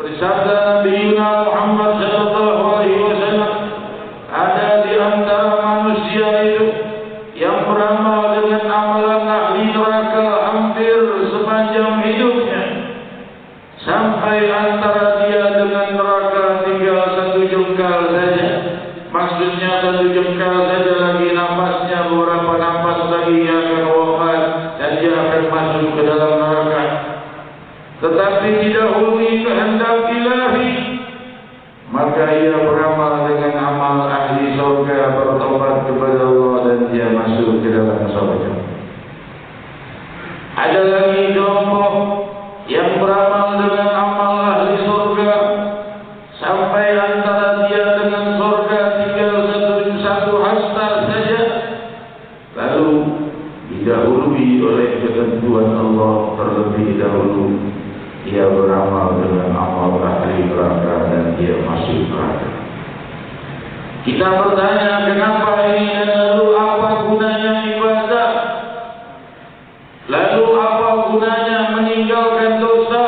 Bersabda Nabi Muhammad sallallahu alaihi wasallam, ada di antara jengkal saja. Maksudnya satu jengkal saja lagi nafasnya, beberapa nafas lagi ia akan wafat dan dia akan masuk ke dalam neraka. Tetapi didahului kehendak ilahi, maka ia beramal dengan amal ahli surga, bertobat kepada Allah dan dia masuk ke dalam surga. Ada lagi kelompok yang beramal dengan amal ahli surga sampai antara dia dengan surga tinggal satu hasta saja, lalu didahului oleh ketentuan Allah terlebih dahulu. Ia beramal dengan amal ahli neraka dan dia masuk neraka. Kita bertanya, kenapa ini dan lalu apa gunanya ibadah? Lalu apa gunanya meninggalkan dosa?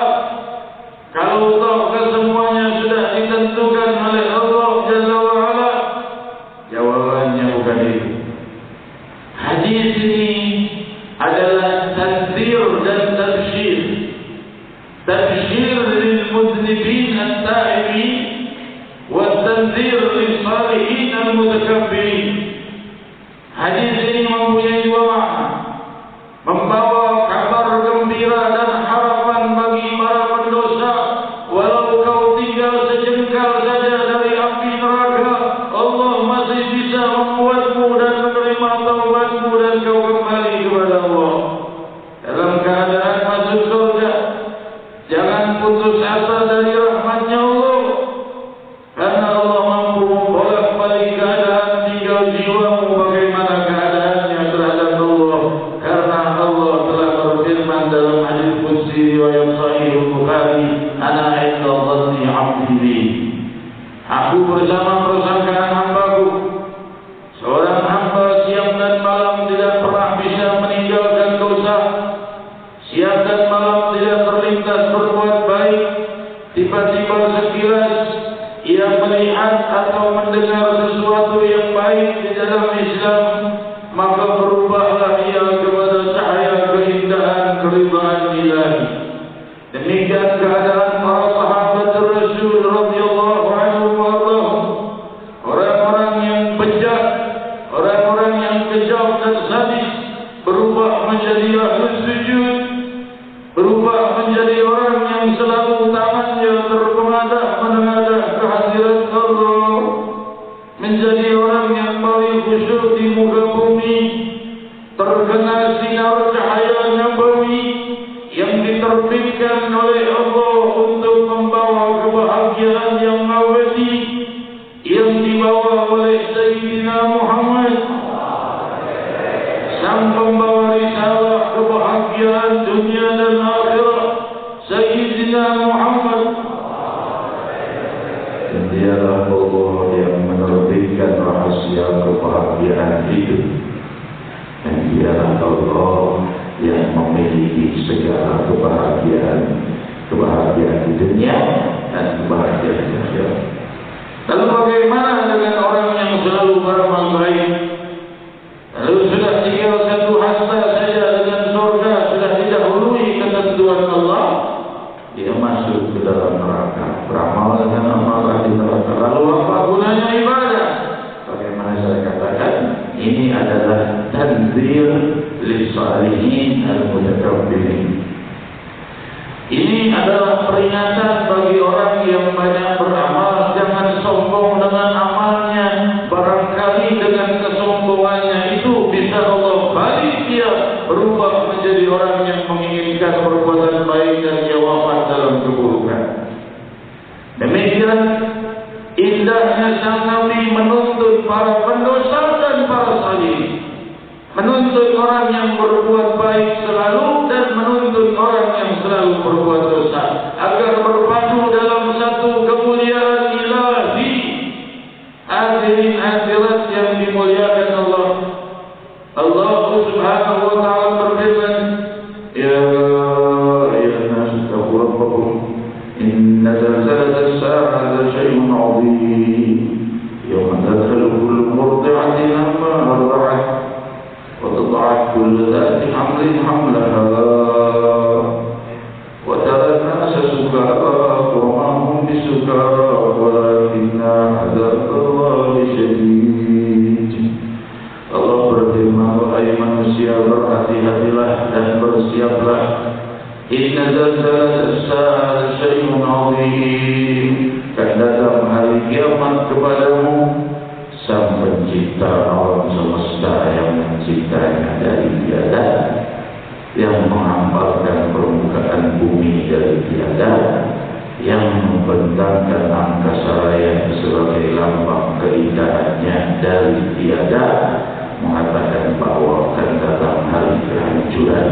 Kalau toh kesemuanya sudah ditentukan oleh Allah Jalla wa'ala. Jawabannya bukan itu. Hadis ini adalah tanzir dan tabsyir. Tabsyir lil mudnibin at-ta'ibin wa tanzir lil salihin al-mutakabbirin. Hadis ini mempunyai dua makna, membawa kabar gembira dan harapan bagi para pendosa. Walau kau tinggal sejengkal saja dari api neraka, Allah masih bisa membuatmu dan menerima taubatmu dan kau kembali kepada Allah dalam keadaan masuk surga. Jangan putus asa dari rahmatnya Allah, karena Allah mampu membolak-balik keadaan tinggal jiwamu bagaimana keadaannya terhadap Allah. Karena Allah telah berfirman dalam hadis qudsi riwayat Sahih Bukhari, "Ana 'inda dhanni 'abdi bi." Aku bersama persangkaan hambaku. Seorang hamba siang dan malam tidak pernah bisa meninggalkan dosa. Siang dan malam tidak terlintas berbuat baik. Tiba-tiba sekilas ia melihat atau mendengar sesuatu yang baik di dalam Islam, maka berubahlah ia kepada cahaya keindahan keridhaan ilahi. Demikian keadaan para sahabat Rasul radhiyallahu anhum wa ardhahum. Orang-orang yang bejat, orang-orang yang kejam dan sadis berubah menjadi ahlus sujud, berubah menjadi orang yang selalu tangannya menengadah kehadiran Allah, menjadi orang yang paling khusyuk di muka bumi, terkena sinar cahaya nabawi yang diterbitkan oleh Allah untuk membawa kebahagiaan yang abadi, yang dibawa oleh Sayyidina Muhammad, sang pembawa risalah kebahagiaan dunia dan akhirat, Sayyidina Muhammad. Dan dialah Allah yang menerbitkan rahasia kebahagiaan hidup, dan dialah Allah yang memiliki segala kebahagiaan di dunia dan kebahagiaan di akhirat. Lalu bagaimana dengan orang yang selalu beramal baik, lalu sudah tinggal satu hasta saja dengan surga, sudah didahului ketentuan Allah, dia masuk ke dalam neraka, beramal dengan amal di neraka. Lalu apa gunanya ibadah? Bagaimana saya katakan, ini adalah tanzir lis-salihin al-mutakabbirin. Ini adalah peringatan bagi orang yang banyak beramal. Jangan sombong dengan amalnya. Barangkali dengan kesombongannya itu bisa Allah balik dia berubah menjadi orang yang menginginkan perbuatan baik dan dia wafat dalam keburukan. Demikian indahnya sang Nabi menuntut para pendosa dan para salih, menuntut orang yang berbuat baik selalu dan menuntut orang yang selalu berbuat dosa, agar berpadu dalam satu kemuliaan ilahi. Hadirin hadirat yang dimuliakan Allah, Allah Subhanahu wa ta'ala berfirman, "Ya ayyuhan nas taqu rabbakum inna zalzalatas sa'ati syai'un 'azim yawma tadkhulu kullu murdi'atin amma arda'at وتضع كل ذات حمل حملها وترى الناس سكارى وما هم بسكارى ولكن 'adzaballahi syadid. Allah berfirman, wahai manusia, berhati-hatilah dan bersiaplah. Inna zalzalatas sa'ati syai'un 'adzim. Akan datang hari kiamat kepadamu Sang Pencipta alam semesta yang menciptanya dari tiada, yang menghampalkan permukaan bumi dari tiada, yang membentangkan angkasa raya sebagai lambang keindahannya dari tiada, mengatakan bahwa akan datang hari kehancuran.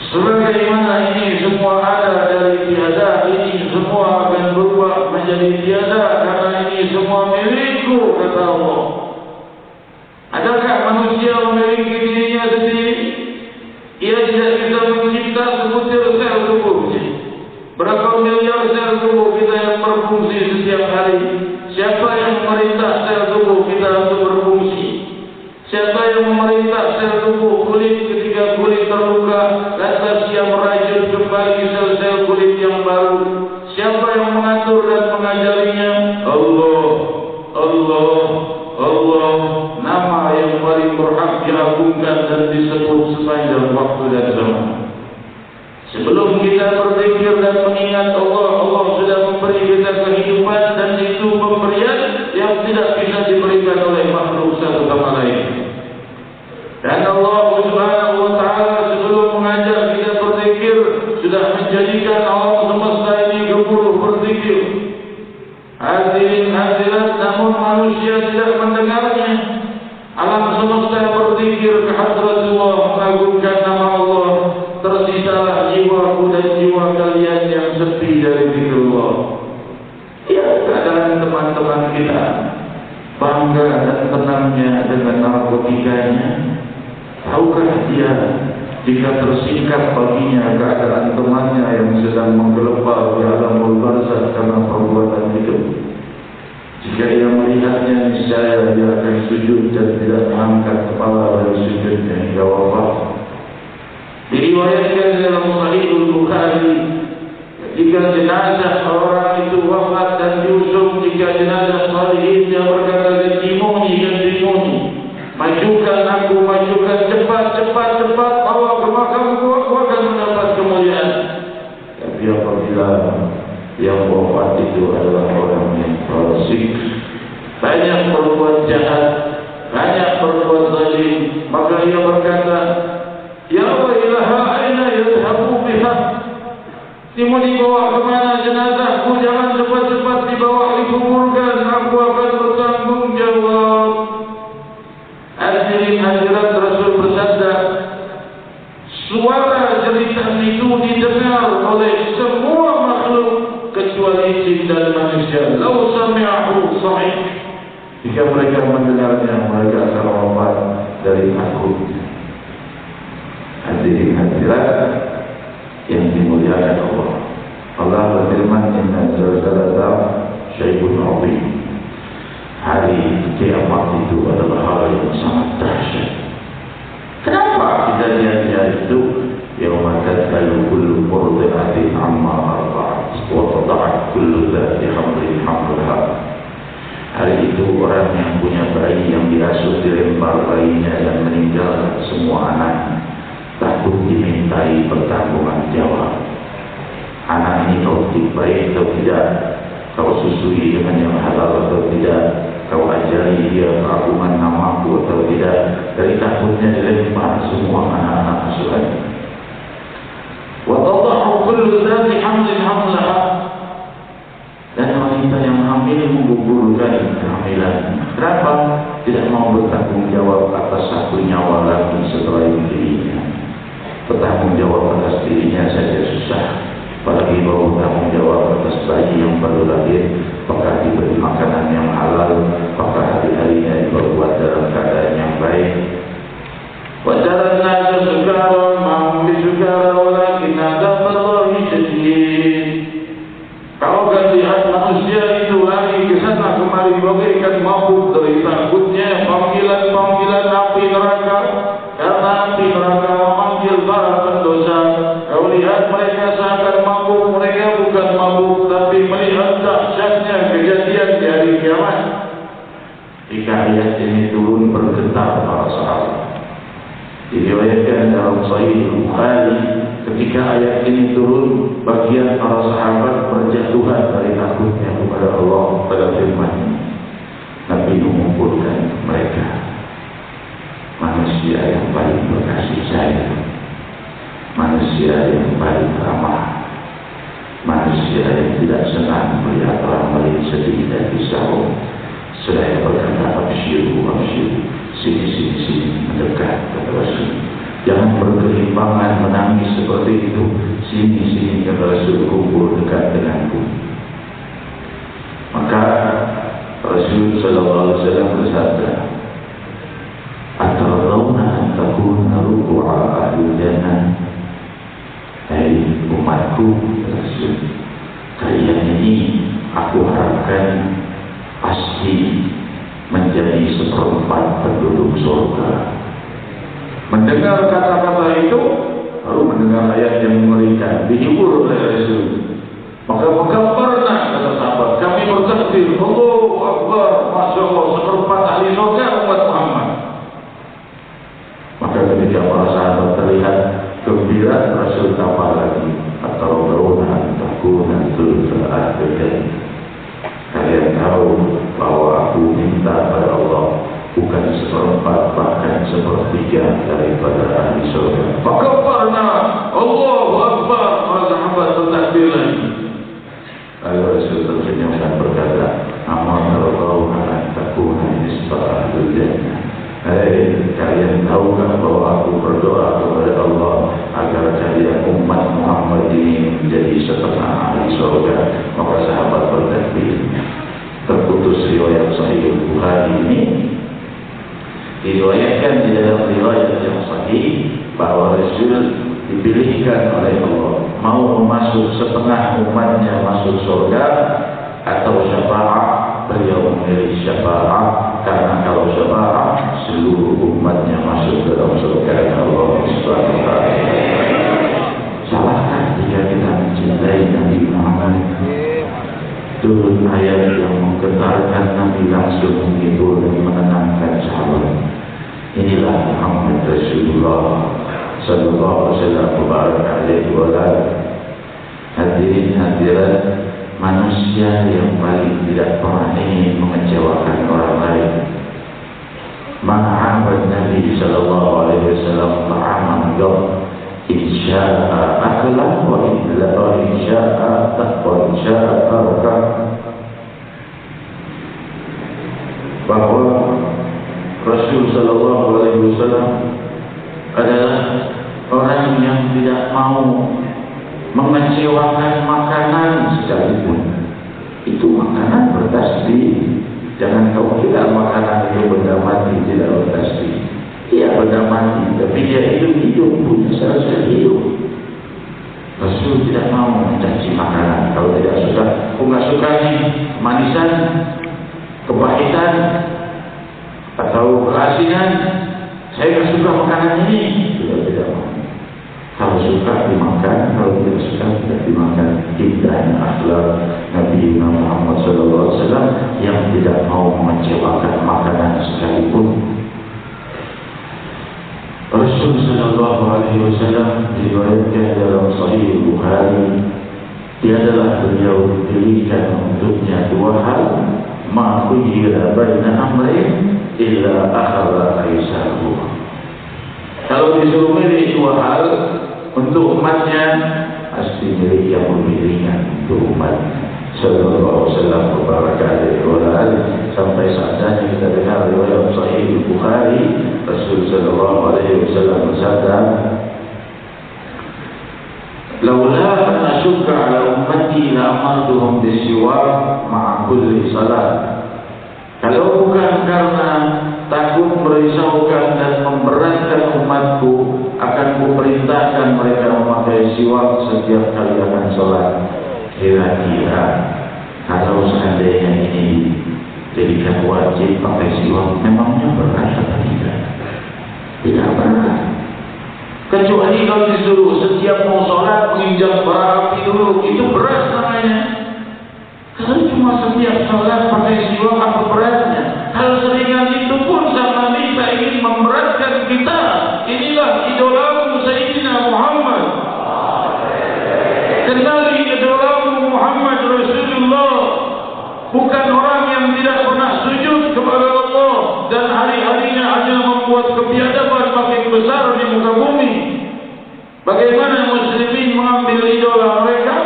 Sebagaimana ini semua ada dari tiada, ini semua akan berubah menjadi tiada, karena ini semua milikku, kata Allah. Adakah manusia memiliki dirinya sendiri? Ia tidak bisa mencipta sebutir sel tubuhnya. Berapa miliar sel tubuh kita yang berfungsi setiap hari? Siapa yang memerintah sel tubuh kita untuk berfungsi? Siapa yang memerintah sel tubuh kulit ketika kulit terluka, lantas ia merajut kembali sel-sel kulit yang baru? Siapa yang mengatur dan mengajarinya? Allah, Allah, Allah. Nama yang paling berhak diagungkan dan disebut sepanjang waktu dan zaman. Sebelum kita berpikir dan mengingat Allah, Allah sudah memberi kita kehidupan, dan itu pemberian yang tidak bisa diberikan oleh makhluk satu sama lain. Dan Allah Subhanahu wa Ta'ala sebelum mengajak kita berpikir sudah menjadikan alam semesta ini gemuruh berpikir. Hadirin hadirat, namun manusia tidak mendengarnya. Alam semesta berpikir ke hadratullah, mengagungkan nama Allah. Tersisalah jiwaku dan jiwa kalian yang sepi dari zikrullah. Ya, keadaan teman-teman kita bangga dan tenangnya dengan narkotikanya. Tahukah dia jika tersingkap baginya keadaan temannya yang sedang menggelepar di alamul barzakh karena perbuatan itu? Jika dia melihatnya, niscaya dia akan sujud dan tidak mengangkat kepala dari sujudnya hingga wafat. Diriwayatkan dalam Sahihul Bukhari, ketika jenazah orang itu wafat dan diusung, jika jenazah salihin, dia berkata, gantimuni, majukan aku, majukan, cepat, bawa ke makamku, aku akan mendapat kemuliaan. Tapi apabila yang wafat itu adalah orang yang fasik, banyak berbuat jahat, banyak berbuat zalim, maka ia berkata, ya wailaha aina yadhhabu biha. Mau dibawa kemana jenazahku? Jangan cepat-cepat dibawa dikuburkan, aku akan bertanggung jawab. Hadirin hadirat, Rasul bersabda, suara cerita itu didengar oleh semua makhluk kecuali jin dan manusia. Lau sami'ahu sahih, jika mereka mendengarnya, mereka akan wafat dari takut. Hadirin hadirat yang dimuliakan Allah, Allah berfirman, inna zalzalata syai'un 'adzim. Hari kiamat itu adalah hal yang sangat dahsyat. Kenapa kejadiannya itu? Yauma tad'alu kullu murdi'atin amma arda'at wa tada'at kullu dhati hamlin hamlaha. Hari itu orang yang punya bayi yang diasuh dilempar bayinya dan meninggalkan semua anaknya, takut dimintai pertanggungan jawab. Anak ini kau baik atau tidak, kau susui dengan yang halal atau tidak, kau ajari dia keagungan namaku atau tidak. Dari takutnya dilempar semua anak-anak asuhan. Wa tada'u kullu dhati hamlin hamlaha. Dan wanita yang hamil menggugurkan kehamilan. Kenapa? Tidak mau bertanggung jawab atas satu nyawa lagi setelah dirinya. Bertanggung jawab atas dirinya saja susah, apalagi mau bertanggung jawab atas bayi yang baru lahir. Apakah diberi makanan yang halal, apakah hari-harinya diperbuat dalam keadaan yang baik. Wajaran nasa sukara ma'hum bisukara walakin adzaballahi syadid. Kau akan lihat manusia itu lari ke sana kemari bagaikan mabuk dari takutnya panggilan-panggilan api neraka, karena api neraka memanggil para pendosa. Kau lihat mereka seakan mabuk, mereka bukan mabuk, tapi melihat dahsyatnya kejadian di ayat ini turun bergetar para sahabat. Diriwayatkan dalam Sahih Bukhari, ketika ayat ini turun, bagian para sahabat berjatuhan dari takutnya kepada Allah pada firman ini. Nabi mengumpulkan mereka, manusia yang paling berkasih sayang, manusia yang paling ramah, manusia yang tidak senang melihat orang lain sedih dan risau. Seraya berkata, absyiru, absyiru, sini, mendekat kata Rasul. Jangan berkelimpangan menangis seperti itu. Sini, kata Rasul, kumpul dekat denganku. Maka Rasul sallallahu alaihi wasallam bersabda, "Atarawna an takuna ruku'a ahli jannah." Hai umatku, Rasul, kalian ini aku harapkan pasti menjadi seperempat penduduk surga. Mendengar kata-kata itu, baru mendengar ayat yang mengerikan, dihibur oleh Rasul. Maka menggambarkan kata sahabat, kami bertakbir, Allahu Akbar, Masya Allah, seperempat ahli surga umat Muhammad. Maka ketika para sahabat terlihat gembira, Rasul tambah lagi, Atarawna takuna thulutha ahli. Kalian tahu bahwa aku minta pada Allah bukan seperempat, bahkan sepertiga daripada ahli surga. Maka karena Allahu Akbar, para sahabat bertakbir lagi. Lalu Rasul tersenyum dan berkata, Amal Tarawna takuna nisbah ahli jannah. Hei, kalian tahukah bahwa aku berdoa kepada Allah agar kalian umat Muhammad ini menjadi setengah ahli surga? Maka sahabat bertakbir. Terputus riwayat Sahih Bukhari ini. Diriwayatkan di dalam riwayat yang sahih bahwa Rasul dipilihkan oleh Allah mau masuk setengah umatnya masuk surga atau syafaat. Beliau memilih syafaat karena kalau syafaat seluruh umatnya masuk dalam surga Allah Subhanahu wa taala. Salahkah jika kita mencintai Nabi Muhammad? Turun ayat yang menggetarkan Nabi langsung menghibur dan menenangkan sahabat. Inilah Muhammad Rasulullah sallallahu alaihi wasallam. Hadirin hadirat, manusia yang paling tidak pernah ingin mengecewakan orang lain. Ma'abad Nabi sallallahu alaihi wasallam ta'aman yawm insya'a akla wa insya'a taqwa insya'a tarka. Bahwa Rasul sallallahu alaihi wasallam adalah orang yang tidak mau mengecewakan makanan sekalipun. Itu makanan bertasbih. Jangan kau kira makanan itu benda mati tidak bertasbih. Ia benda mati, tapi dia hidup punya selesai hidup. Rasul tidak mau mencaci makanan. Kalau tidak suka, aku nggak suka nih manisan, kepahitan, atau keasinan. Saya nggak suka makanan ini. Tidak mau. Kalau suka dimakan, kalau tidak suka tidak dimakan. Indahnya akhlak Nabi Muhammad SAW yang tidak mau mengecewakan makanan sekalipun. Rasul Sallallahu Alaihi Wasallam diriwayatkan dalam Sahih Bukhari, tiadalah beliau diberikan untuknya dua hal, ma khuyira baina amrayn illa akhadha aisahu. Kalau disuruh milih dua hal untuk umatnya, pasti milih yang lebih ringan untuk umatnya. Sallallahu alaihi wasallam. Sampai saatnya kita dengar riwayat Sahih Bukhari, Rasul sallallahu alaihi wasallam bersabda, "Laula an ashukka ala ummati la amartuhum bisiwak ma'a kulli salat." Kalau bukan karena takut merisaukan dan memberatkan umatku, akan kuperintahkan mereka memakai siwak setiap kali akan sholat. Kira-kira kalau seandainya ini jadikan wajib pakai siwak, memangnya berat atau tidak? Tidak berat. Kecuali kalau disuruh setiap mau sholat menginjak bara api dulu, itu berat namanya. Kalau cuma setiap sholat pakai siwak, apa beratnya? Kalau seringan itu membuat kebiadaban makin besar di muka bumi. Bagaimana muslimin mengambil idola mereka?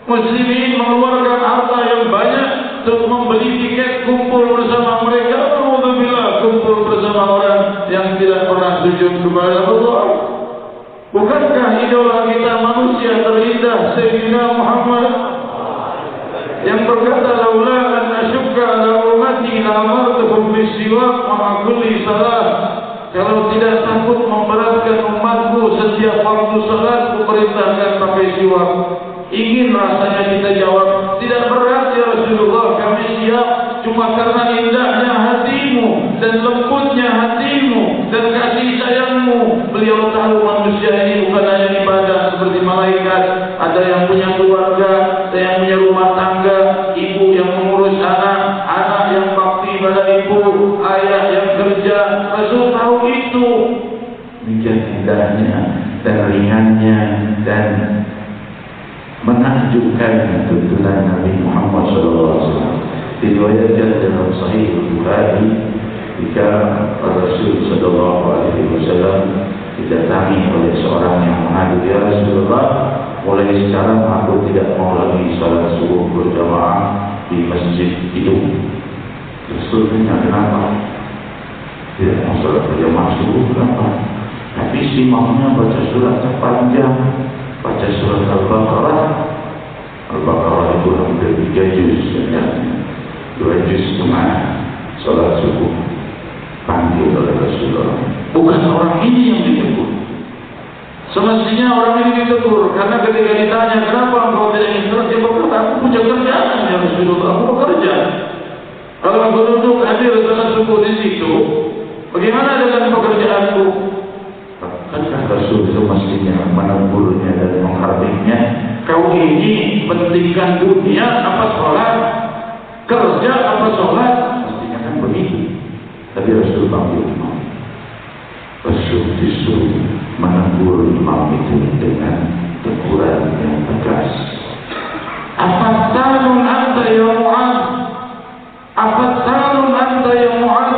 Muslimin mengeluarkan harta yang banyak untuk membeli tiket kumpul bersama mereka. Alhamdulillah, kumpul bersama orang yang tidak pernah sujud kepada Allah. Bukankah idola kita manusia terindah Sayyidina Muhammad yang berkata, laula an asyukka ala ummati la amartuhum bisiwak ma'a kulli salat. Kalau tidak takut memberatkan umatku, setiap waktu salat kuperintahkan pakai siwak. Ingin rasanya kita jawab, tidak berat ya Rasulullah, kami siap. Cuma karena indahnya hatimu dan lembutnya hatimu dan kasih sayangmu, beliau tahu manusia ini bukan hanya ibadah seperti malaikat. Ada yang punya keluarga, ada yang punya rumah tangga, ibu yang mengurus anak, anak yang bakti pada ibu, ayah yang kerja. Rasul tahu itu. Demikian indahnya dan ringannya dan menakjubkan tuntunan Nabi Muhammad SAW. Diriwayatkan dalam Sahih Bukhari ketika Rasul SAW didatangi oleh seorang yang mengadu, ya Rasulullah, mulai sekarang aku tidak mau lagi salat subuh berjamaah di masjid itu. Rasul tanya, kenapa? Tidak mau salat berjamaah subuh, kenapa? Tapi imamnya baca surat panjang, baca surat Al-Baqarah. Al-Baqarah itu hampir 3 juz sebenarnya, 2 juz setengah. Salat subuh panggil oleh Rasulullah. Bukan orang ini yang ditegur. Semestinya orang ini ditegur, karena ketika ditanya kenapa engkau tidak ingin salat, dia berkata, aku punya kerjaan ya Rasulullah, aku bekerja. Kalau aku duduk hadir salat subuh di situ, bagaimana dengan pekerjaanku? Kan Rasul itu mestinya menegurnya dan mengharapnya. Kau ini pentingkan dunia apa sholat? Kerja apa sholat? Mestinya kan begitu. Tapi Rasul panggil imam. Rasul disuruh menegur imam itu dengan teguran yang tegas. Afattanun anta ya Mu'ad? Afattanun anta ya Mu'ad?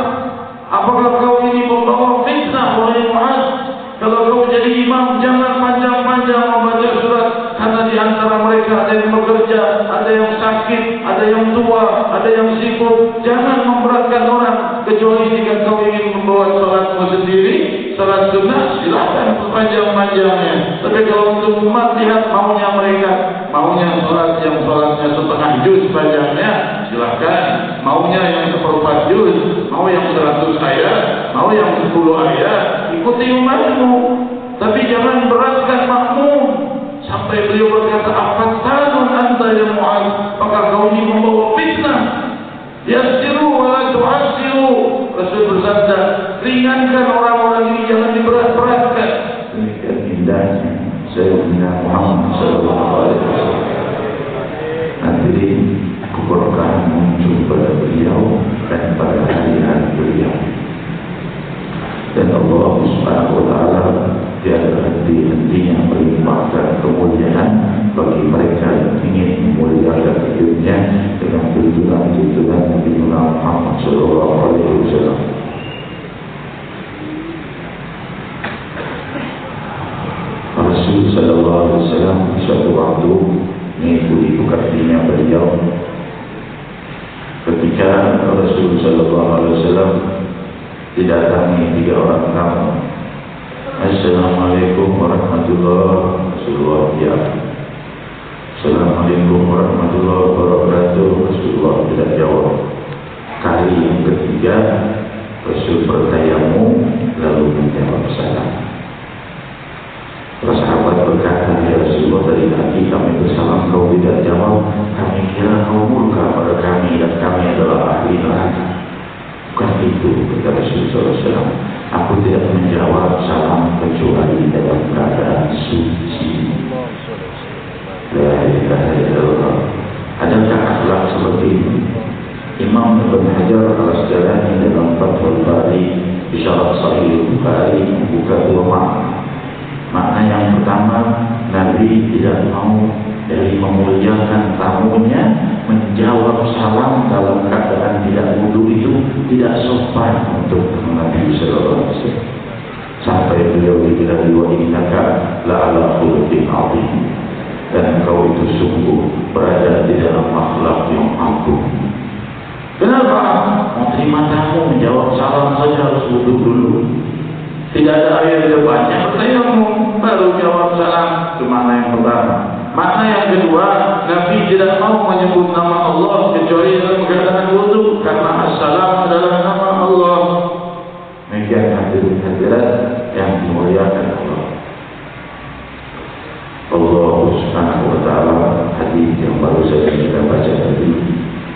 Apakah kau ini membawa fitnah oleh Mu'ad? Kalau kau jadi imam, jangan panjang-panjang membaca surat, karena di antara mereka ada yang bekerja, ada yang sakit, ada yang tua, ada yang sibuk. Jangan memberatkan orang, kecuali jika kau ingin membawa salatmu sendiri, salat sunnah, silakan panjang-panjangnya. Tapi kalau untuk umat, lihat maunya mereka, maunya salat yang salatnya setengah juz panjangnya, silakan. Maunya yang 1/4 juz, mau yang 100 ayat, mau yang 10 ayat, ikuti umatmu. Tapi jangan beratkan makmum. Sampai beliau berkata, afattanun anta ya Mu'ad? Apakah kau ini membawa fitnah? Yassiru wa la tu'assiru. Rasul bersabda, ringankan orang-orang ini, jangan diberat-beratkan. Demikian indahnya Sayyidina Muhammad SAW. Nanti aku berkah muncul pada beliau dan pada hari-hari beliau. Dan Allah Subhanahu wa Ta'ala tiada henti-hentinya melimpahkan kemuliaan bagi mereka yang ingin memuliakan hidupnya dengan tuntunan-tuntunan Nabi Muhammad SAW. Rasul SAW suatu waktu mengikuti pekertinya beliau. Ketika Rasul SAW didatangi 3 orang tamu. Assalamualaikum warahmatullahi wabarakatuh. Assalamualaikum warahmatullahi wabarakatuh. Rasulullah tidak jawab. Kali yang ketiga Rasul bertayamu lalu menjawab salam. Para sahabat berkata, ya Rasulullah, dari tadi kami bersalam kau tidak jawab. Kami kira kau murka pada kami dan kami adalah ahli neraka. Bukan itu, kata Rasulullah SAW. Aku tidak menjawab salam kecuali dalam keadaan suci. La ilaha illallah. Adakah akhlak seperti ini? Imam Ibn Hajar Al-Asqalani dalam Fathul Bari di Syarah Sahih Bukhari membuka 2 makna. Makna yang pertama, Nabi tidak mau dari memuliakan tamunya menjawab salam dalam keadaan tidak wudhu. dulu itu tidak sopan untuk Nabi sallallahu alaihi wasallam. Sampai beliau dibilang wa innaka la'ala khuluqin 'azim. Dan engkau itu sungguh berada di dalam akhlak yang agung. Kenapa? Mau terima tamu, menjawab salam saja harus duduk dulu. Tidak ada air di depannya, bertayamum, baru jawab salam. Itu makna yang pertama. Makna yang kedua, Nabi tidak mau menyebut nama Allah kecuali dalam keadaan wudu, karena as-salam adalah nama Allah. Demikian hadirin hadirat yang dimuliakan Allah. Allah Subhanahu wa taala, hadis yang baru saja kita baca tadi,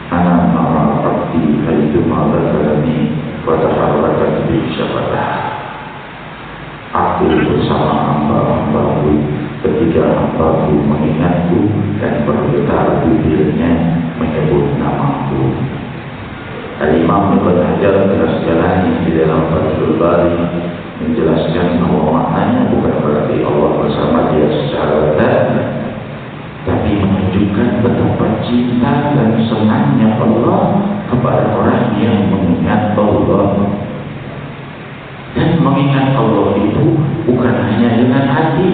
ana ma'a abdi haitsu ma dzakarani wa taharrakat bi syafatah. Aku bersama hamba-hambaku ketika hambaku mengingatku dan bergetar bibirnya menyebut namaku. Al-Imam Ibn Hajar Al-Asqalani di dalam Fathul Bari menjelaskan bahwa maknanya bukan berarti Allah bersama dia secara zahir, tapi menunjukkan betapa cinta dan senangnya Allah kepada orang yang mengingat Allah. Dan mengingat Allah itu bukan hanya dengan hati.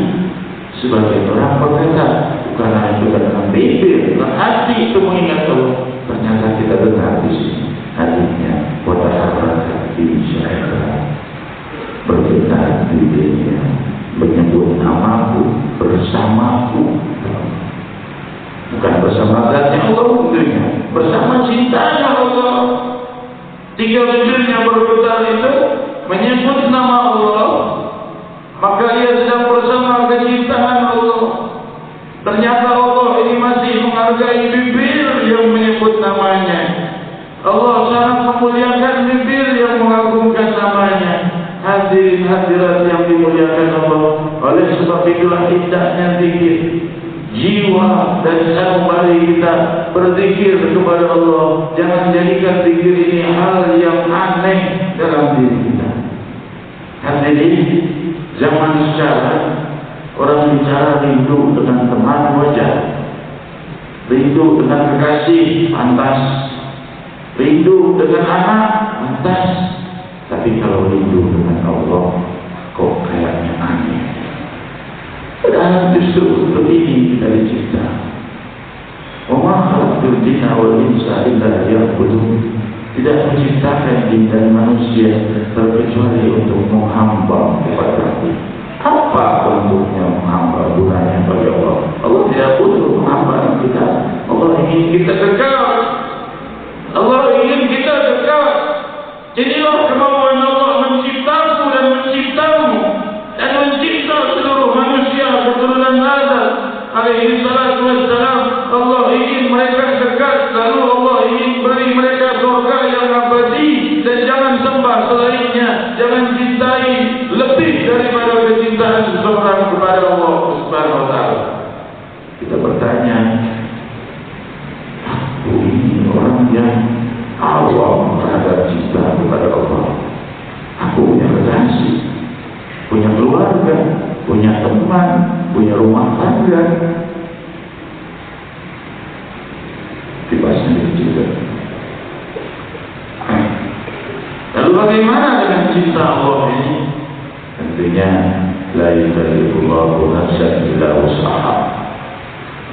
Sebagai orang berkata, bukan hanya dengan bibir, dengan hati itu mengingat Allah. Ternyata kita dengar di sini hadisnya, wa taharrakat bi syafatah, bergetar bibirnya menyebut namaku, bersamaku. Bukan bersama zatnya Allah tentunya, bersama cintanya Allah. Tiga bibirnya bergetar itu menyebut nama Allah, maka dia sedang bersama kecintaan Allah. Ternyata Allah ini masih menghargai bibir yang menyebut namanya. Allah sangat memuliakan bibir yang mengagungkan namanya. Hadirin hadirat yang dimuliakan Allah. Oleh sebab itulah indahnya zikir. Jiwa dan sanubari kita berzikir kepada Allah. Jangan jadikan zikir ini hal yang aneh dalam diri kita. Hadirin, zaman sekarang orang bicara rindu dengan teman wajar, rindu dengan kekasih pantas, rindu dengan anak pantas, tapi kalau rindu dengan Allah kok kayaknya aneh. Padahal justru untuk ini kita dicipta. Wa ma khalaqtul jinna wal insa illa liya'budun. Tidak menciptakan jin dan manusia terkecuali untuk menghamba kepada Dia. Apa bentuknya menghamba gunanya bagi Allah? Allah tidak butuh menghamba kita. Allah ingin kita kekal. Allah ingin kita kekal. Inilah kemauan Allah menciptaku dan menciptamu dan mencipta seluruh manusia keturunan Adam alaihi salatu wassalam. Allah ingin mereka kekal, lalu Allah ingin beri mereka surga yang abadi, dan jangan sembah selainnya, jangan cintai lebih daripada kecintaan seseorang kepada Allah Subhanahu wa taala. Kita bertanya, aku ini orang yang awam terhadap cinta kepada Allah. Aku punya kekasih, punya keluarga, punya teman, punya rumah tangga. Dibahasnya juga. Lalu bagaimana dengan cinta Allah ini? Tentunya la yukallifullahu nafsan illa wus'aha.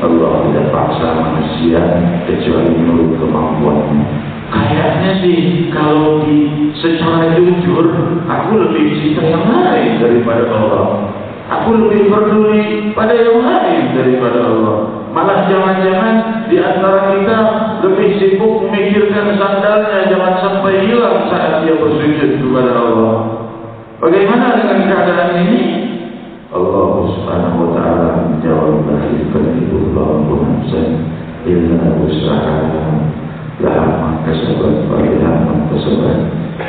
Allah tidak paksa manusia kecuali menurut kemampuannya. Kayaknya sih kalau secara jujur aku lebih cinta yang lain daripada Allah. Aku lebih peduli pada yang lain daripada Allah. Malah jangan-jangan di antara kita lebih sibuk memikirkan sandalnya jangan sampai hilang saat dia bersujud kepada Allah. Bagaimana dengan keadaan ini? Allah Subhanahu wa taala menjawab, la yukallifullahu nafsan illa wus'aha, laha ma kasabat wa 'alaiha ma kasabat.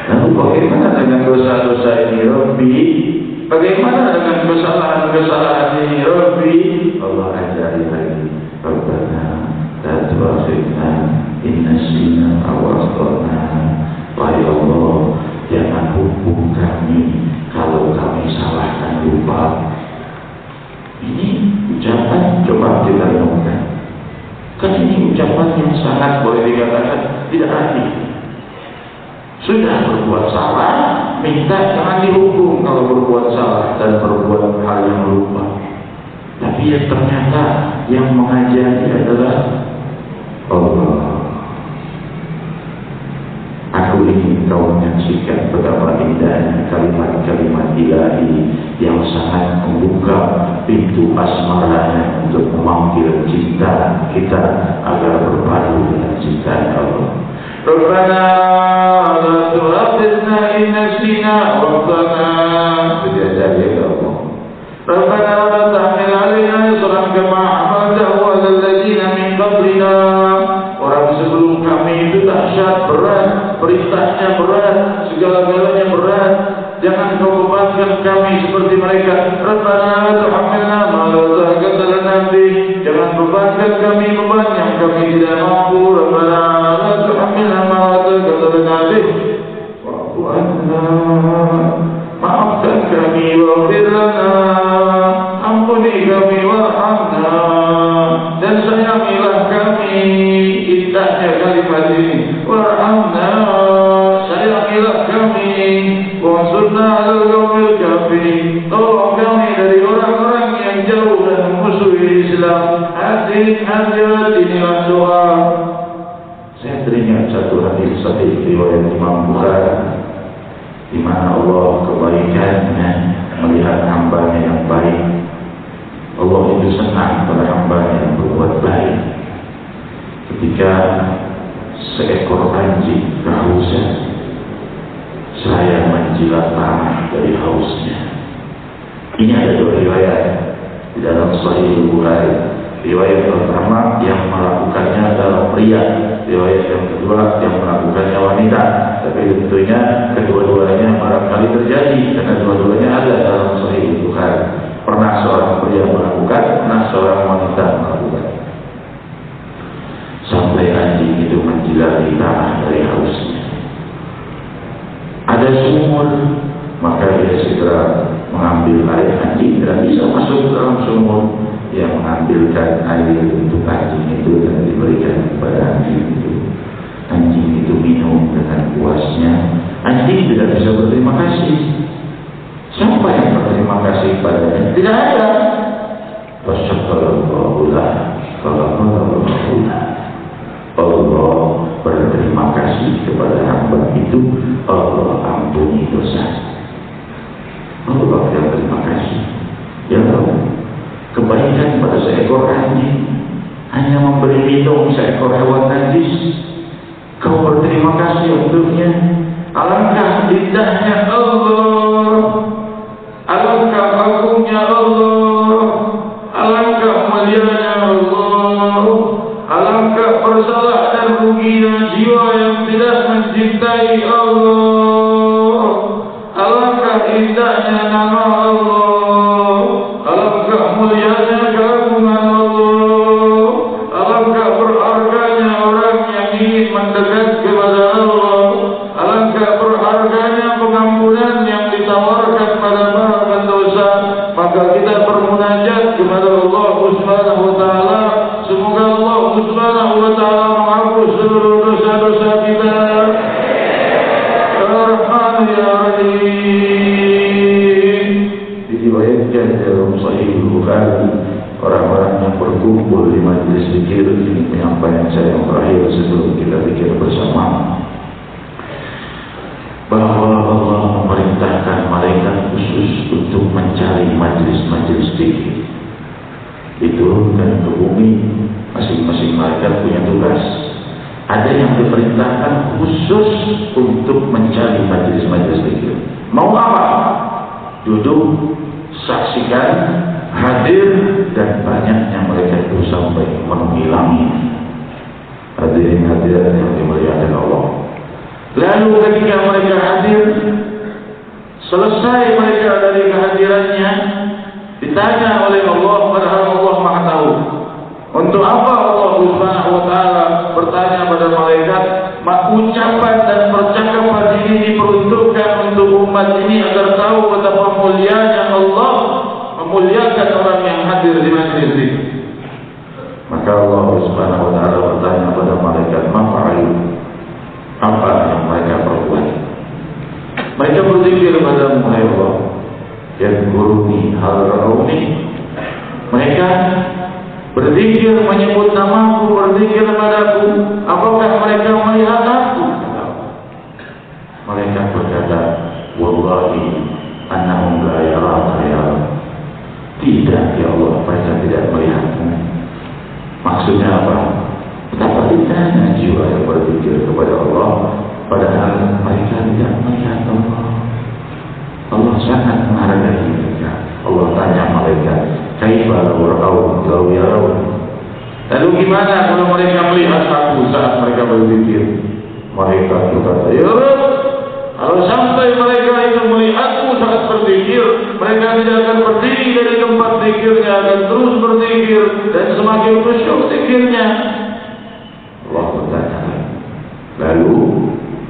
Lalu bagaimana dengan dosa-dosa ini, Rabbi? Bagaimana dengan kesalahan-kesalahan ini, Rabbi? Allah ajari lagi, Rabbana la tu'akhidna in nasina aw akhtana. Wahai Allah, jangan hukum kami kalau kami salah dan lupa. Ini ucapan, coba kita renungkan. Kan ini ucapan yang sangat boleh dikatakan tidak adil. Sudah berbuat salah, minta jangan dihukum kalau berbuat salah dan berbuat hal yang lupa. Tapi yang ternyata yang mengajari adalah Allah. Aku ingin kau menyaksikan betapa indahnya kalimat-kalimat ilahi yang sangat membuka pintu asmaranya untuk memanggil cinta kita agar berpadu dengan cinta Allah. Rabbana la tu'akhidhna in nasina rabbana bi'adzabi Allah. Rabbana la tahmil 'alaina isran kama hamaltahu 'alal ladzina min qablina. Orang sebelum kami itu dahsyat berat, perintahnya berat, segala-galanya berat. Jangan kau bebankan kami seperti mereka. Rabbana la tuhammilna ma la taqata lana bih. Jangan bebankan kami beban yang kami tidak mampu. Rabbana la tuhammilna ma la taqata lana bih. Wa'fu 'anna. Maafkan kami, waghfir lana. Ampuni kami, warhamna. Dan sayangilah kami. Indahnya kalimat ini. Warhamna. Sayangilah kami. Wansurna 'alal qaumil kafirin. Tolong kami dari orang-orang yang jauh dan memusuhi Islam. Hadirat inilah doa. Saya teringat satu hadis sahih riwayat Imam Bukhari, di mana Allah kebaikannya melihat hamba-Nya yang baik. Allah itu senang pada hamba-Nya yang berbuat baik. Ketika seekor anjing kehausan, saya menjilat tanah dari hausnya. Ini ada dua riwayat di dalam Sahih Bukhari. Riwayat pertama yang melakukannya adalah pria, riwayat yang kedua yang melakukannya wanita. Tapi tentunya kedua-duanya barangkali terjadi karena dua-duanya ada dalam Sahih Bukhari. Pernah seorang pria melakukan, pernah seorang wanita melakukan. Sampai anjing itu menjilati tanah dari hausnya. Ada sumur, maka dia segera mengambil air. Anjing tidak bisa masuk ke dalam sumur. Dia mengambilkan air untuk anjing itu dan diberikan kepada anjing itu. Anjing itu minum dengan puasnya. Anjing tidak bisa berterima kasih. Siapa yang berterima kasih padanya? Tidak ada. Wasyukurallahu lah. Allah berterima kasih kepada hamba itu. Allah ampuni dosa. Allah berterima kasih. Ya Allah, kebaikan pada seekor anjing hanya memberi minum seekor hewan najis. Kau berterima kasih untuknya. Alangkah indahnya Allah, alangkah agungnya Allah, alangkah mulianya Allah, alangkah bersalah dan ruginya jiwa yang tidak mencintai Allah, alangkah indahnya nama Allah, alangkah mulianya keagungan Allah, alangkah berharganya orang yang ingin mendekat kepada Allah, alangkah berharganya pengampunan yang ditawarkan pada para pendosa. Maka kita bermunajat kepada Allah Subhanahu wa taala. Semoga Allah Subhanahu wa taala menghapus seluruh dosa-dosa kita. Ya Rahman ya Rahim. Diriwayatkan dalam Sahih Bukhari, orang-orang yang berkumpul di majlis zikir, ini penyampaian saya yang terakhir sebelum kita zikir bersama, bahwa Allah memerintahkan malaikat khusus untuk mencari majlis-majlis zikir. Diturunkan ke bumi, masing-masing malaikat punya tugas. Ada yang diperintahkan khusus untuk mencari majlis-majlis zikir. Mau apa? Duduk, saksikan, hadir, dan banyaknya mereka itu sampai memenuhi langit. Hadirin hadirat yang dimuliakan Allah. Lalu ketika mereka hadir, selesai mereka dari kehadirannya, ditanya oleh Allah, padahal Allah Maha tahu. Untuk apa Allah Subhanahu wa taala bertanya pada malaikat? Ucapan dan percakapan ini diperuntukkan untuk umat ini agar tahu betapa mulianya Allah memuliakan orang yang hadir di majlis ini. Maka Allah Subhanahu wa taala bertanya pada malaikat, "Ma fa'alu?" Apa yang mereka perbuat? berzikir padamu, hai Allah. Yadhkuruni hal ra'uni. Mereka berzikir menyebut namaku, berzikir padaku. Apakah mereka melihat aku? Mereka berkata, wallahi annahum la yaraka ya Allah. Tidak ya Allah, mereka tidak melihatmu. Maksudnya apa? Betapa indahnya jiwa yang berzikir kepada Allah, padahal mereka tidak melihat Allah. Allah sangat menghargai mereka. Allah tanya mereka, kaifa law yarau. Lalu gimana kalau mereka melihat aku saat mereka berzikir? Mereka berkata, ya Rabb, kalau sampai mereka itu melihatmu saat berzikir, mereka tidak akan berdiri dari tempat zikirnya, akan terus berzikir dan semakin khusyuk zikirnya. Allah bertanya, lalu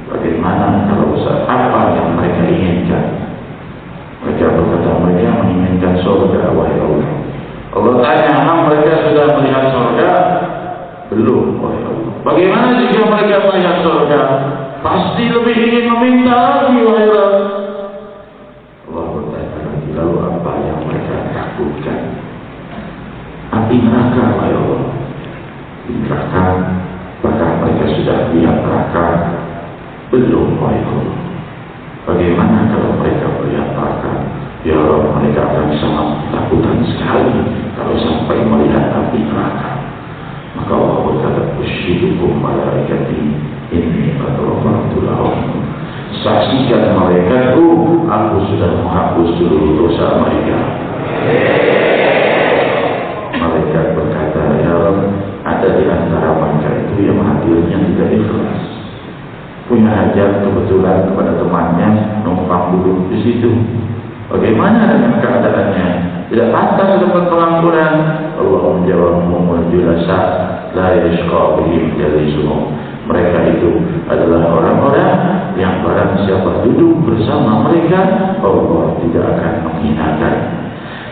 bagaimana kalau apa yang mereka inginkan? Mereka berkata, mereka menginginkan surga, wahai Allah. Allah tanya, mereka sudah melihat surga? Belum, wahai Allah. Bagaimana jika mereka melihat surga? Pasti lebih ingin meminta lagi, wahai Allah. Allah bertanya lagi, lalu apa yang mereka takutkan? Api neraka, wahai Allah. Di neraka, apakah mereka sudah lihat neraka? Belum, wahai Allah. Bagaimana kalau mereka melihat neraka? Ya Allah, mereka akan sangat takutan sekali kalau sampai melihat api neraka. Maka Allah berkata, usyidukum malaikati inni qad ghafartu lahum. Saksikan malaikatku, aku sudah menghapus seluruh dosa mereka. Malaikat berkata, ya Allah, ada di antara mereka itu yang hadirnya tidak ikhlas, punya hajat kebetulan kepada temannya, numpang duduk di situ. Bagaimana dengan keadaannya? Tidak pantas dapat pengampunan. Allah menjawab, humul julasa la yashqa bihim jalisuhum. Mereka itu adalah orang-orang yang barang siapa duduk bersama mereka, Allah tidak akan menghinakan.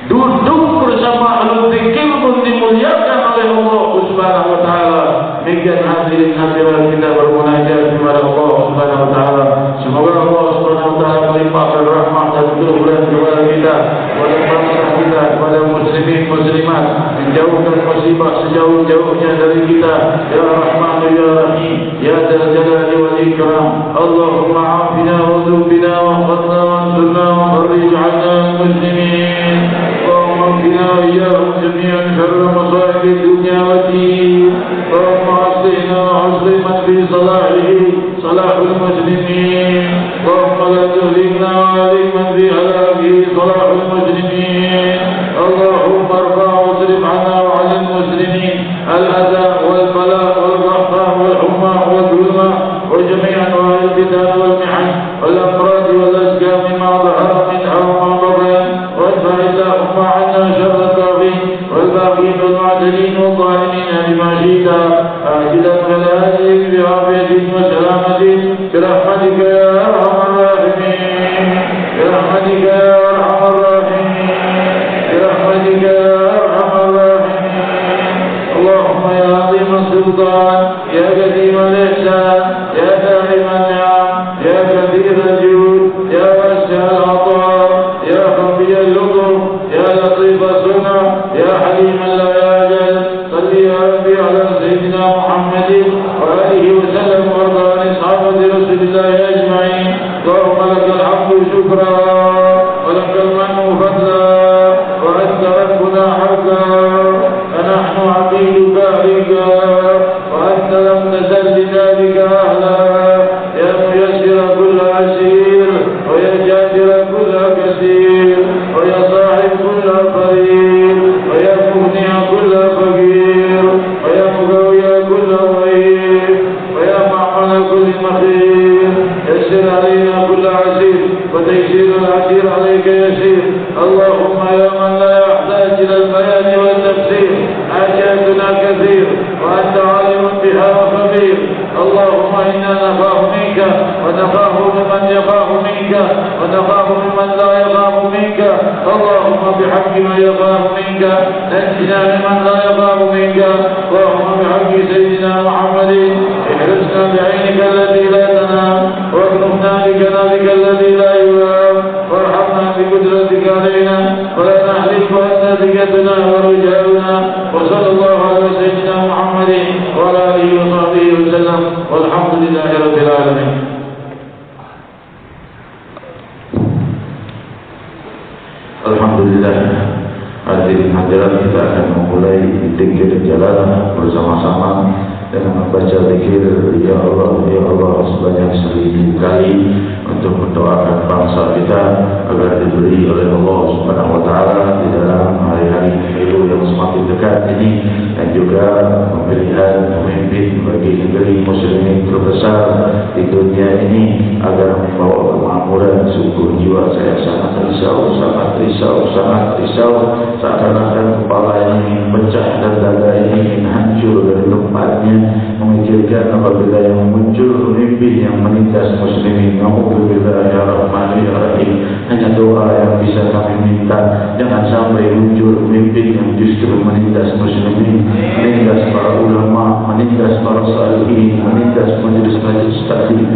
Duduk bersama ahlul dzikir pun dimuliakan oleh Allah Subhanahu wa taala. Demikian hadirin hadirat kita bermunajat kepada Allah Subhanahu wa taala. Semoga Allah Subhanahu wa taala melimpahkan rahmat dan kemuliaan kepada kita, kepada bangsa kita, kepada muslimin muslimat, menjauhkan musibah sejauh-jauhnya dari kita. Ya Rahman ya Rahim, ya Dzal Jalali wal Ikram. Allahumma afina wa dzubna wa qadna wa ansurna wa farij 'anna muslimin. وقنا إياهم جميعا شر مصائب الدنيا والدين. اللهم أصلحنا وأصلح من في صلاحه صلاح المسلمين. اللهم لا تهلكنا وأهلك من في هلاكه صلاح المسلمين. اللهم ارفع واصرف عنا وعن المسلمين الأذى والبلاء والقحط والحمى والظلمة وجميع أنواع الفتن والمحن والأمراض والأسقام ما ظهر منها وما بطن. وادفع اللهم عنا شر الطاغين والباغين والمعتدين والظالمين بما شئت عاجلا ولا آجلا بعافية وسلامة برحمتك يا أرحم الراحمين. برحمتك يا أرحم الراحمين. برحمتك يا أرحم الراحمين. اللهم يا عظيم السلطان، يا قديم الإحسان، يا دائم النعم، يا كثير الجود، يا واسع العطاء، يا خفي اللطف، يا لطيف الصنع، يا حليما لا يعجل. صل يا ربي على سيدنا محمد وآله وسلم وارض عن أصحابة رسول الله أجمعين. اللهم لك الحمد شكرا ولك المنع فضلا وأنت ربنا حقا فنحن عبيدك أهلك وأنت لم تزل لذلك أهلا. يا ميسر كل عسير ويا جابر كل كثير ويا صاحب كل قريب ويا مغني كل فقير ويا مقوي كل ضعيف ويا معمل كل مخير. يسر علينا كل عسير وتيسير العسير عليك يسير. اللهم يا من لا يحتاج إلى البيان والتفسير حاجاتنا كثير وأنت عالم بها وخبير. اللهم إنا نخاف منك ونخاف ممن يخاف منك ونخاف ممن لا يخاف منك. اللهم بحق من يخاف منك نجنا ممن لا يخاف منك. اللهم بحق سيدنا محمد احرسنا بعينك التي لا تنام واكنفنا بكنفك الذي لا ينام غايتنا ورجاؤنا. وصلى الله على سيدنا محمد وعلى آله وصحبه وسلم والحمد لله رب العالمين. Alhamdulillah. Hadirin hadirat, kita akan memulai zikir jalan bersama-sama dengan membaca zikir ya Allah sebanyak 1000 kali untuk mendoakan bangsa kita agar diberi oleh Allah Subhanahu wa taala di dalam hari-hari pemilu yang semakin dekat ini, dan juga pemilihan pemimpin bagi negeri muslimin terbesar di dunia ini agar membawa kemakmuran. Sungguh jiwa saya sangat risau, seakan-akan kepala ini ingin pecah dan dada ini ingin hancur dari tempatnya memikirkan apabila yang muncul pemimpin yang menindas muslimin. Alhamdulillah ya Rahman ya Rahim. Hanya doa yang bisa kami minta, jangan sampai muncul pemimpin yang justru menindas muslimin, menindas para ulama, menindas para salihin, menindas majelis-majelis taklim.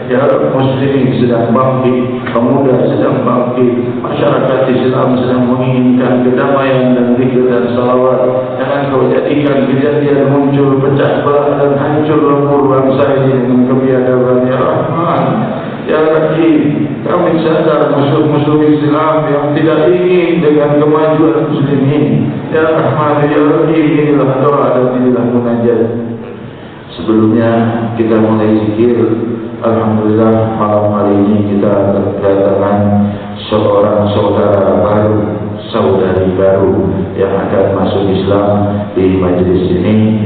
Ya muslimin sedang bangkit, pemuda sedang bangkit, masyarakat Islam sedang menginginkan kedamaian dan zikir dan salawat. Jangan kau jadikan kejadian muncul pecah belah dan hancur lebur bangsa ini dengan kebiadaban. Ya Rahman ya Rahim, kami sadar musuh-musuh Islam yang tidak ingin dengan kemajuan muslimin. Ya Rahman ya Rahim, inilah doa dan inilah munajat. Sebelumnya kita mulai zikir. Alhamdulillah, malam hari ini kita kedatangan seorang saudara baru, saudari baru yang akan masuk Islam di majelis ini.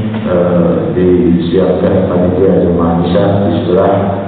Disiapkan panitia jemaah Nisa di sebelah.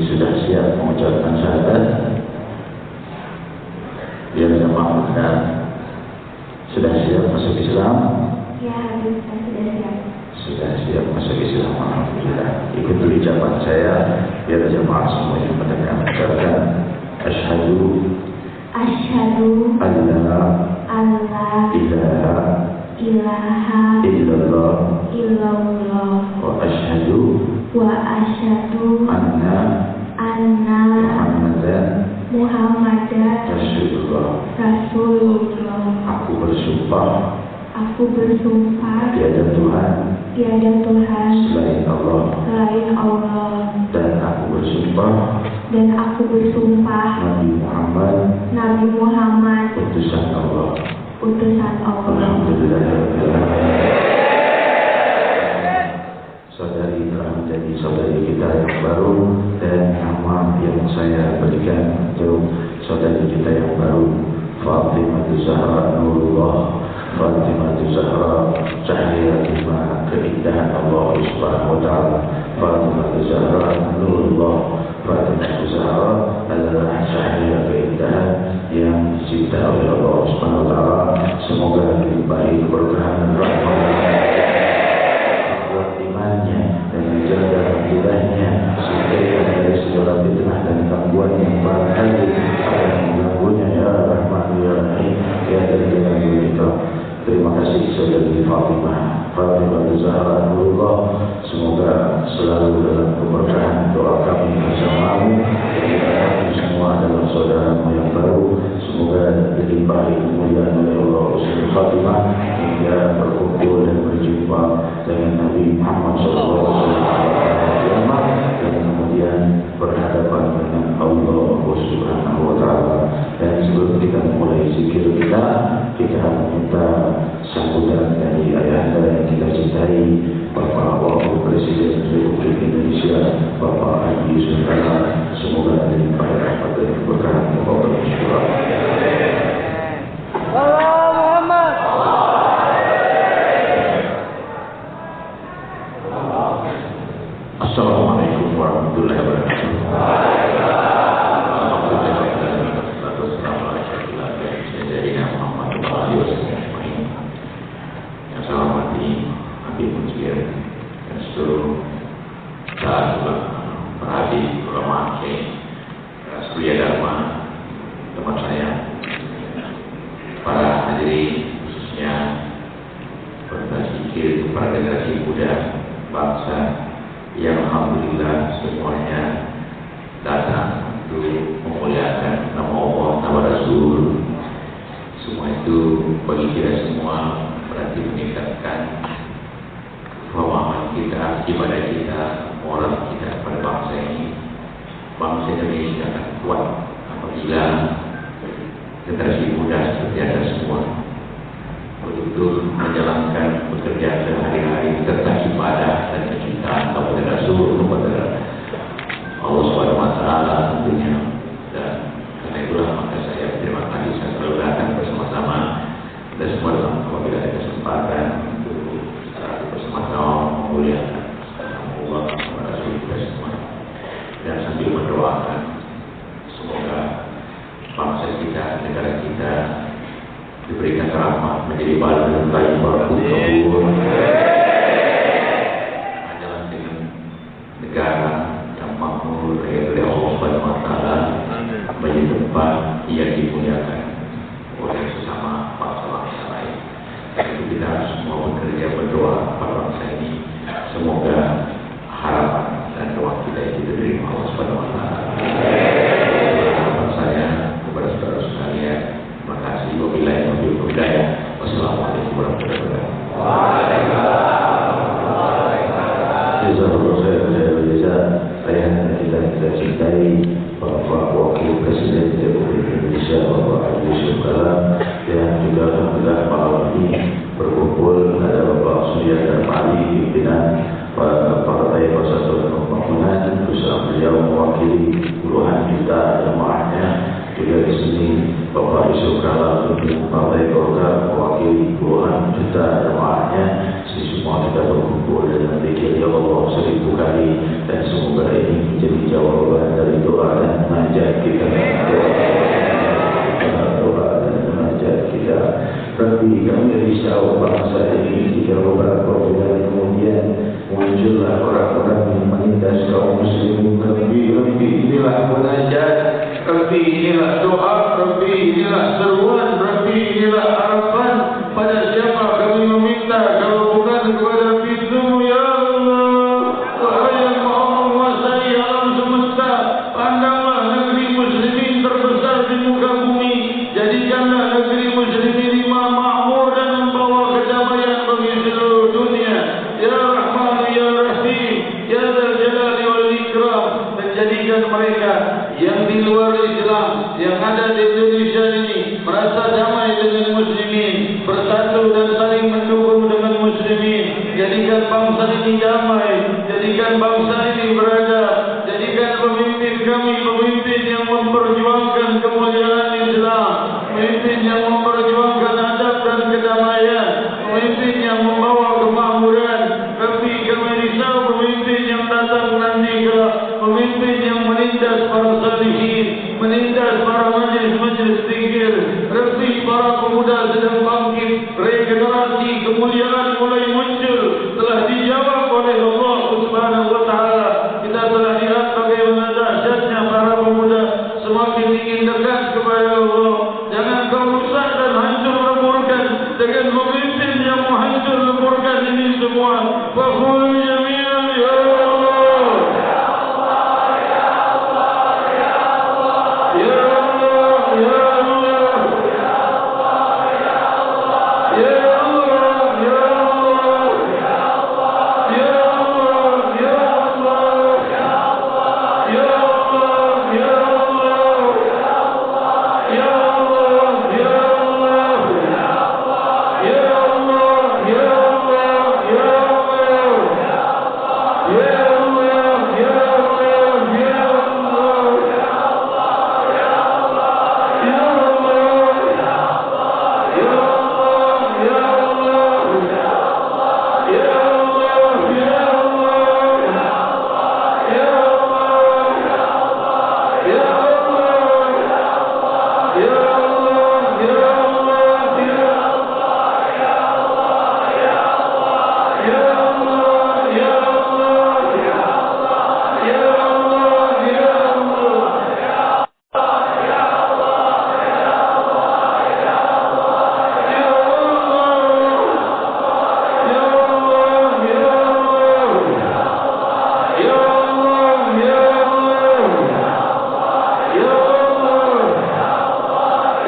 Sudah siap mengucapkan syahadat? Biar jemaah muda sudah siap masuk Islam? Ya, sudah siap. Sudah siap masuk Islam, alhamdulillah. Ikuti ucapan saya biar jemaah semuanya mendengar. Ucapkan asyhadu alla ilaha illallah Rasulullah. Aku bersumpah Aku bersumpah tiada Tuhan tiada Tuhan selain Allah, selain Allah, dan aku bersumpah Nabi Muhammad utusan Allah. Alhamdulillah. Saudari telah menjadi saudari kita yang baru, dan nama yang saya berikan untuk saudari kita yang baru, Fatimah Zahra Nurullah, Fatimah Zahra cahaya lima keindahan Allah Subhanahu wa taala. Fatimah Zahra Nurullah, Fatimah Zahra adalah cahaya keindahan yang dicipta oleh Allah Subhanahu wa taala. Semoga dilimpahi keberkahan rahmat imannya dan menjaga akidahnya, sehingga dari segala fitnah dan gangguan yang barangkali akan mengganggunya, ya Rahman ya Rahim ya Dzal kita. Terima kasih saudari Fatimah Zahra Nurullah. Semoga selalu dalam keberkahan. Doa kami bersamamu dan kami semua adalah saudaramu yang baru. Semoga dilimpahi kemuliaan oleh Allah Ustaz Fatimah hingga berkumpul dan berjumpa dengan Nabi Muhammad SAW dan kemudian berhadapan dengan Allah Subhanahu wa taala. Dan sebelum kita mulai zikir kita minta sambutan dari ayahanda yang kita cintai, Bapak Wakil Presiden Republik Indonesia, Bapak Haji Yusuf Kala. Semoga dilimpahi rahmat dan keberkahan kepada kita. Assalamualaikum warahmatullahi wabarakatuh. Yang saya hormati Habib Mujir dan seluruh sahabat perhati ulama Surya Dharma, teman saya, para hadirin khususnya berbasikir para generasi muda bangsa yang alhamdulillah semuanya datang untuk memuliakan nama Allah, nama Rasul. Semua itu bagi kita semua berarti meningkatkan pemahaman kita, ibadah kita, moral kita pada bangsa ini. Bangsa Indonesia akan kuat apabila generasi muda seperti Anda semua betul-betul menjalankan bekerja sehari-hari tentang ibadah dan kecintaan kepada Rasul, kepada Allah Subhanahu wa taala tentunya. Dan karena itulah maka saya berterima kasih, saya selalu datang bersama-sama dan semua dalam apabila ada kesempatan untuk bersama-sama memuliakan Allah kepada Rasul kita semua, dan sambil mendoakan semoga bangsa kita, negara kita diberikan rahmat menjadi balad dan thayyibah kabul, jalan dengan negara yang makmur oleh Allah Subhanahu wa taala, menjadi tempat yang dimuliakan oleh sesama bangsa-bangsa lain. Jadi kita harus semua bekerja berdoa pada bangsa ini, semoga harapan dan doa kita itu diterima Allah Subhanahu wa taala. Harapan saya kepada saudara sekalian, terima kasih. Wabillahi taufiq wal hidayah. Wassalamualaikum warahmatullahi wabarakatuh. Jazakallahu khairan. Saya kita cintai Bapak Wakil Presiden Republik Indonesia, Bapak Haji Yusuf Kala, yang juga alhamdulillah malam ini berkumpul ada Bapak Surya Dharma, pimpinan Partai Persatuan Pembangunan, bersama beliau mewakili puluhan juta jemaahnya. Juga di sini Bapak Yusuf Kala, pimpinan Partai Golkar, mewakili puluhan juta jemaahnya. Semua kita berkumpul dengan zikir ya Allah 1000 kali, dan semoga ini menjadi jawaban dari doa dan munajat kita. Doa dan munajat kita. Rabbi, kami risau bangsa ini jika beberapa bulan kemudian muncullah orang-orang yang menindas kaum muslimin. Rabbi inilah munajat, Rabbi inilah doa, Rabbi inilah seruan, Rabbi inilah harapan. Pada siapa kami meminta kalau bukan kepada Fitnu ya Allah. Wahai yang maha menguasai alam semesta, pandanglah negeri muslimin terbesar di muka bumi, jadikanlah Jadikan bangsa ini damai, jadikan bangsa ini beradab, jadikan pemimpin kami pemimpin yang memperjuangkan kemuliaan Islam, pemimpin yang memperjuangkan adab dan kedamaian, pemimpin yang membawa kemakmuran. Rabbi, kami risau pemimpin yang datang nanti kelak, pemimpin yang menindas para salihin, menindas para majlis-majlis zikir. Rabbi, para pemuda sedang bangkit, regenerasi kemuliaan mulai muncul, telah dijawab oleh Allah Subhanahu wa taala. Kita telah lihat bagaimana dahsyatnya para pemuda semakin ingin dekat kepada Allah. Jangan kau rusak dan hancur leburkan dengan pemimpin yang menghancur leburkan ini semua. Faqul jami'an ya Allah. Ya Allah, ya Allah, ya Allah, ya Allah, ya Allah, ya Allah, ya Allah, ya Allah, ya Allah, ya Allah, ya Allah, ya Allah, ya Allah, ya Allah, ya Allah, ya Allah, ya Allah, ya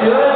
Ya